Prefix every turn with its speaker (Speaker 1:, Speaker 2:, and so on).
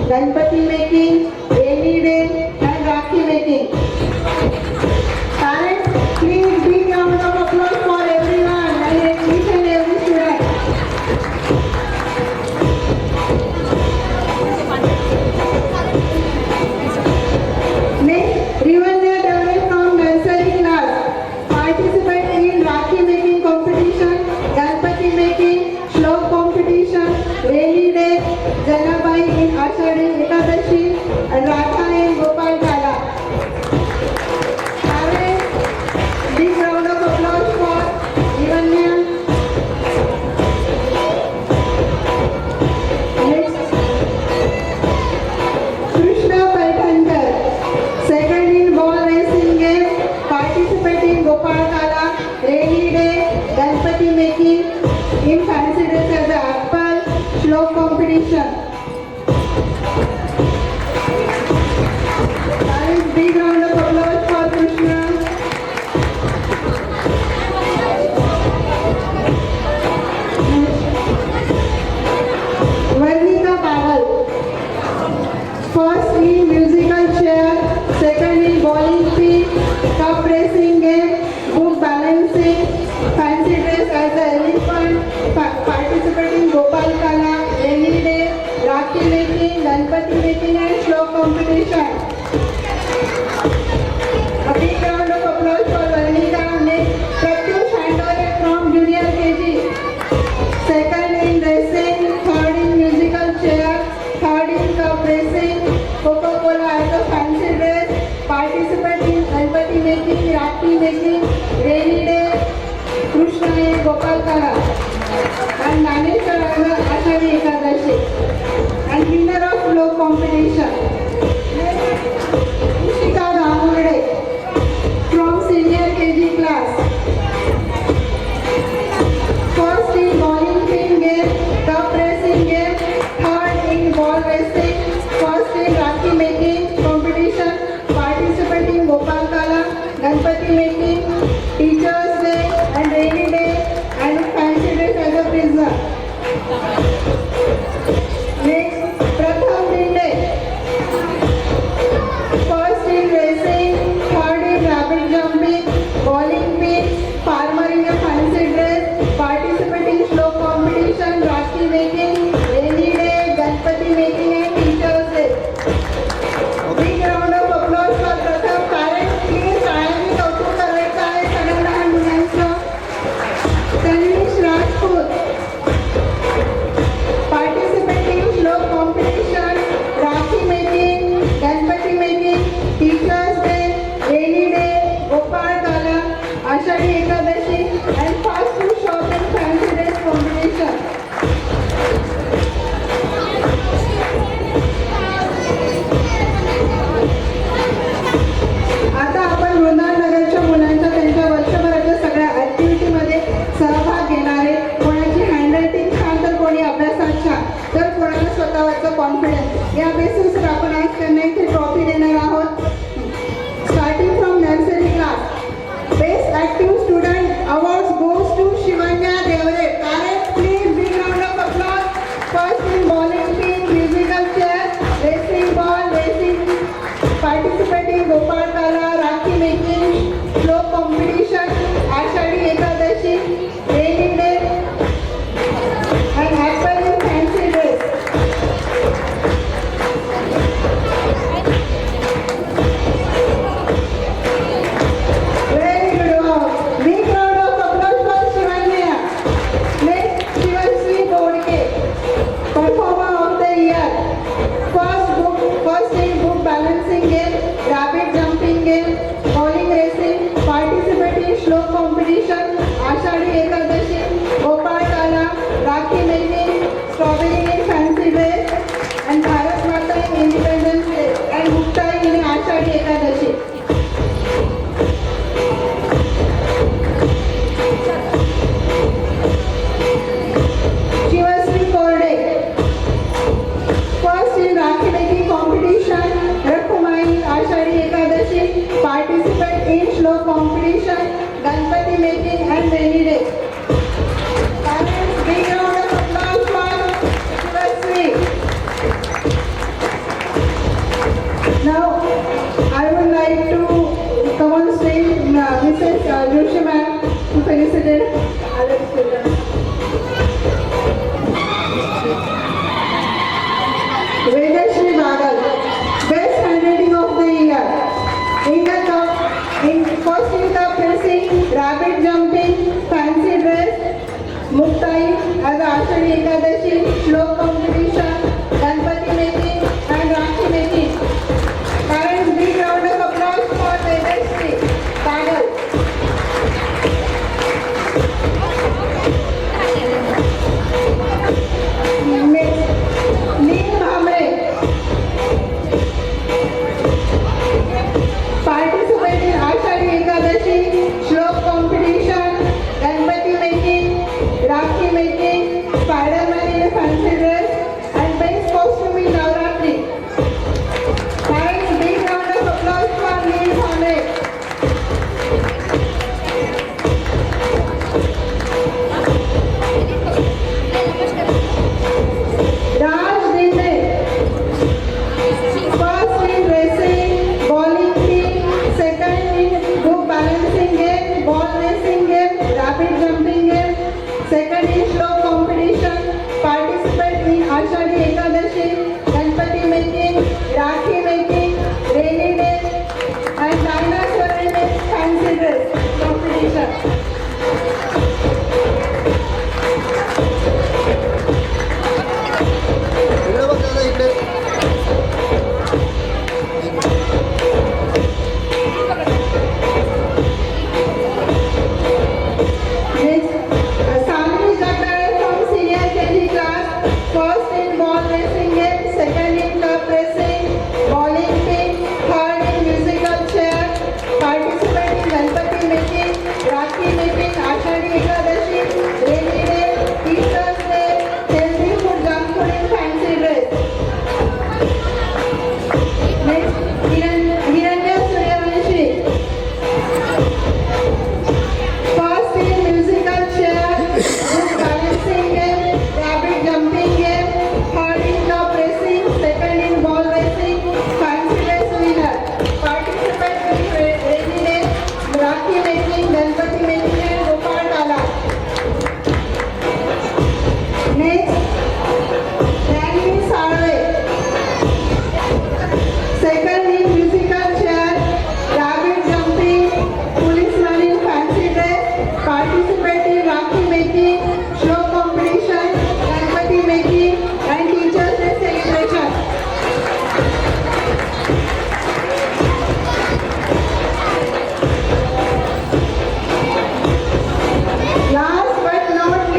Speaker 1: Ganpati making, rainy day, and Rakhi making. Parents, please big round of applause for everyone and each and every student. Next, Rivanya Devale from nursery class. Participate in Rakhi making competition, Ganpati making, Shlok competition, rainy day, Janabai in Ashadi Ekadashi, and Radha in Gopal Kala. Parents, big round of applause for Rivanya. Next, Krishna Paithankar, second in ball racing game, participate in Gopal Kala, rainy day, Ganpati making, in fancy dress as a apple, Shlok competition. Parents, big round of applause for Krishna. Varnika Pagal, first in musical chair, second in bowling pin, cup racing game, book balancing, fancy dress as the elephant, participating Gopal Kala, rainy day, Rakhi making, Ganpati making and Shlok competition. A big round of applause for Varnika. Next, Pratyush Handore from junior KG, second in racing, third in musical chair, third in cup racing, Coca-Cola as a fancy dress, participate in Ganpati making, Rakhi making, rainy day, Krishna in Gopal Kala, and Naneshwar as a Ashadi Ekadashi, and winner of Shlok competition. Ishika Damurde from senior KG class. First in bowling pin game, cup racing game, third in ball racing, first in Rakhi making competition, participating Gopal Kala, Ganpati making, Teachers Day and rainy day, and fancy dress as a prisoner. Next, Pratham Dinde, first in racing, third in rabbit jumping, bowling pin, farmer in a fancy dress, participating Shlok competition, Rakhi making, rainy day, Ganpati making and Teachers Day. Big round of applause for Pratham. Parents, please टाळ्यांनी कौतुक करायचं आहे सगळ्या लहान मुलांचं. तन्वीश Rajput, participating Shlok competition, Rakhi making, Ganpati making, Teachers Day, rainy day, Gopal Kala, Ashadi Ekadashi and fast food shop and fancy dress competition. आता आपण वृंदावनगरच्या मुलांच्या त्यांच्या वर्षभराच्या सगळ्या ऍक्टिव्हिटीमध्ये सहभाग घेणारे, कोणाची हँडरायटिंग छान तर कोणी अभ्यासात छान तर कोणाला स्वतःवरचा कॉन्फिडन्स, या बेसिसवर आपण आज त्यांना एक ट्रॉफी देणार आहोत. Starting from nursery class, best active student awards goes to Shivanya Devare. Parents, please big round of applause. First in bowling pin, musical chair, racing ball, racing, participating Gopal Kala, Rakhi making, Shlok competition, Ashadi Ekadashi, rainy day, and apple in fancy dress. Very good work. Big round of applause for Shivanya. Next, Shivasri Bodke, performer of the year. First in book balancing game, rabbit jumping game, bowling racing, participating Shlok competition, Ashadi Ekadashi, Gopal Kala, Rakhi making, strawberry in fancy dress, and Bharat Mata in Independence Day, and Gupta in Ashadi Ekadashi. Shivasri Korde, first in Rakhi making competition, Rakhumai Ashadi Ekadashi, participate in Shlok competition, Ganpati making and rainy day. Parents, big round of applause for Shivasri. Joshi ma'am to felicitate other children. Vedashri Bagal, best handwriting of the year. In first in the pressing, rabbit jumping, fancy dress, Muktai as Ashadi Ekadashi, Shlok competition, Ganpati making and Rakhi making. Parents, big round of applause for Vedashri Bagal. Neil Bhamre, participate in Ashadi Ekadashi, Shlok competition, Ganpati making, Rakhi making, Spider-Man in a fancy dress, and best costume in Navratri. Parents, big round of applause for Neil Bhamre. Raj Dinde, first in racing, bowling team, second in group balancing game, ball racing game, rapid jumping game, second in slow competition, participate in Ashadi Ekadashi, Ganpati making, Rakhi making, rainy day, and dinosaur and fancy dress competition.
Speaker 2: इकडे बघ दादा इकडे
Speaker 1: Next, Samini Jagdale from senior KG class, first in ball racing game, second in cup racing, bowling team, third in musical chair, participate in Ganpati making, Rakhi making, Ashadi Ekadashi, rainy day, Teachers Day, healthy food, junk food in fancy dress. Next, Hiranya Suryavanshi. First in musical chair, group balancing game, rabbit jumping game, third in cup racing, second in ball racing, fancy dress winner. Participate in rainy day, Rakhi making, Ganpati making and Gopal Tala. Next, Ranvi Salve. Second in musical chair, rabbit jumping, policeman in fancy dress, participate in Rakhi making, show competition, Ganpati making, and Teachers Day celebration.